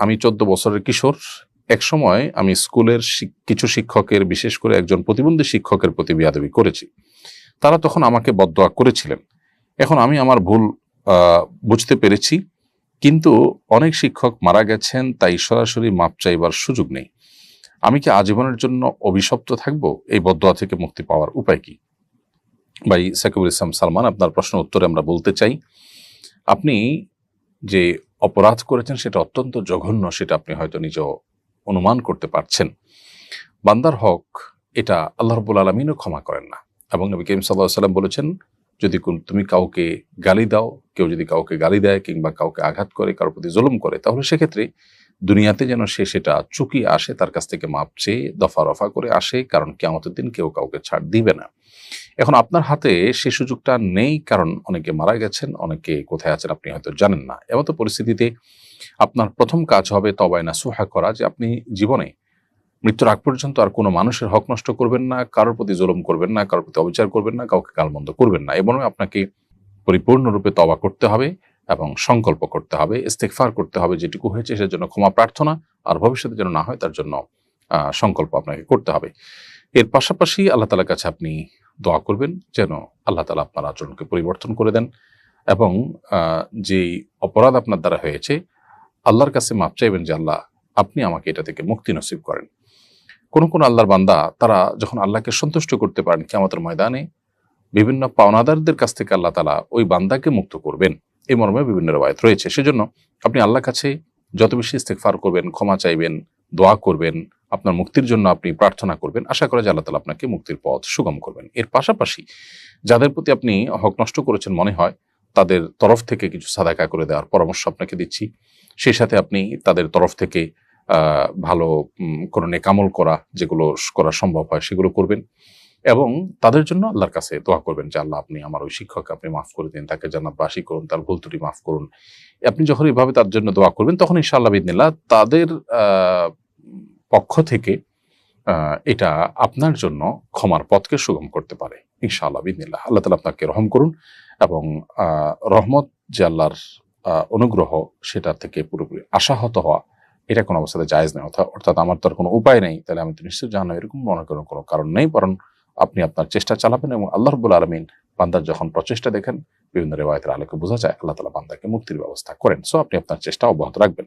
আমি 14 বছরের কিশোর। একসময় আমি স্কুলের কিছু শিক্ষকের, বিশেষ করে একজন প্রতিবন্ধী শিক্ষকের প্রতি বেয়াদবি করেছি। তারা তখন আমাকে বদদোয়া করেছিলেন। এখন আমি আমার ভুল বুঝতে পেরেছি, কিন্তু অনেক শিক্ষক মারা গেছেন, তাই সরাসরি মাপ চাইবার সুযোগ নেই। আমি কি আজীবনের জন্য অভিশপ্ত থাকব? এই বদদোয়া থেকে মুক্তি পাওয়ার উপায় কি? ভাই সাকিবুল ইসলাম সালমান, আপনার প্রশ্নের উত্তরে আমরা বলতে চাই, আপনি যে অপরাধ করেছেন সেটা অত্যন্ত জঘন্য, সেটা আপনি হয়তো নিজেও অনুমান করতে পারছেন। বান্দার হক এটা আল্লাহ রাব্বুল আলামিনও ক্ষমা করেন না, এবং নবী করিম সাল্লাল্লাহু আলাইহি ওয়াসাল্লাম বলেছেন, যদি তুমি কাউকে গালি দাও, কেউ যদি কাউকে গালি দেয় কিংবা কাউকে আঘাত করে, কারোর প্রতি জুলুম করে, তাহলে সেক্ষেত্রে দুনিয়াতে যেন সে সেটা চুকিয়ে আসে, তার কাছ থেকে মাপ চেয়ে দফা রফা করে আসে, কারণ কিয়ামতের দিন কেউ কাউকে ছাড় দিবে না। এখন আপনার হাতে সেই সুযোগটা নেই, কারণ অনেকে মারা গেছেন, অনেকে কোথায় আছেন আপনি হয়তো জানেন না। এমতো পরিস্থিতিতে আপনার প্রথম কাজ হবে তওবায়ে নাসুহা করা, যে আপনি জীবনে মৃত্যুর আগ পর্যন্ত আর কোনো মানুষের হক নষ্ট করবেন না, কারোর প্রতি জুলুম করবেন না, কারোর প্রতি অবিচার করবেন না, কাউকে গালমন্দ করবেন না। এবং আপনাকে পরিপূর্ণরূপে তওবা করতে হবে এবং সংকল্প করতে হবে, ইস্তেগফার করতে হবে, যেটুকু হয়েছে সেটার জন্য ক্ষমা প্রার্থনা, আর ভবিষ্যতে যেন না হয় তার জন্য সংকল্প আপনাকে করতে হবে। এর পাশাপাশি আল্লাহ তাআলার কাছে আপনি দোয়া করবেন যেন আল্লাহ তাআলা আপনার আচরণকে পরিবর্তন করে দেন, এবং যেই অপরাধ আপনার দ্বারা হয়েছে আল্লাহর কাছে মাপ চাইবেন যে আল্লাহ, আপনি আমাকে এটা থেকে মুক্তি নসিব করেন। কোন আল্লাহর বান্দা তারা যখন আল্লাহকে সন্তুষ্ট করতে পারেন, কিয়ামতের ময়দানে বিভিন্ন পাওনাদারদের কাছ থেকে আল্লাহ তাআলা ওই বান্দাকে মুক্ত করবেন, এই মর্মে বিভিন্ন রওয়ায়াত রয়েছে। সেজন্য আপনি আল্লাহর কাছে যত বেশি ইস্তেগফার করবেন, ক্ষমা চাইবেন, দোয়া করবেন, আপনার মুক্তির জন্য আপনি প্রার্থনা করবেন, আশা করা যায় আল্লাহ তাআলা আপনাকে মুক্তির পথ সুগম করবেন। এর পাশাপাশি যাদের প্রতি আপনি হক নষ্ট করেছেন মনে হয়, তাদের তরফ থেকে কিছু সাদাকা করে দেওয়ার পরামর্শ আপনাকে দিচ্ছি। সেই সাথে আপনি তাদের তরফ থেকে ভালো কোনো নেকামল করা, যেগুলো করা সম্ভব হয় সেগুলো করবেন, এবং তাদের জন্য আল্লাহর কাছে দোয়া করবেন যে আল্লাহ, আপনি আমার ওই শিক্ষককে আপনি মাফ করে দিন, তাকে জান্নাতবাসী করুন, তার ভুল ত্রুটি মাফ করুন। আপনি যখন এভাবে তার জন্য দোয়া করবেন, তখন ইনশাআল্লাহ বিইذনিল্লাহ তাদের পক্ষ থেকে এটা আপনার জন্য ক্ষমার পথকে সুগম করতে পারে ইনশাআল্লাহ বিইذনিল্লাহ। আল্লাহ তাআলা আপনাকে রহম করুন, এবং রহমত যে আল্লাহর অনুগ্রহ, সেটা থেকে পুরোপুরি আশাহত হওয়া এটা কোনো অবস্থাতে জায়েজ নয়। অর্থাৎ আমার তো আর কোনো উপায় নেই, তাহলে আমি তো নিশ্চয়ই জাহান্নামে, এরকম মনে করার কোনো কারণ নেই, বরং আপনি আপনার চেষ্টা চালাবেন, এবং আল্লাহ রাব্বুল আলামিন বান্দার যখন প্রচেষ্টা দেখেন, বিভিন্ন রিওয়ায়াতের আলোকে বোঝা যায় আল্লাহ তাআলা বান্দাকে মুক্তির ব্যবস্থা করেন। সো আপনি আপনার চেষ্টা অব্যাহত রাখবেন।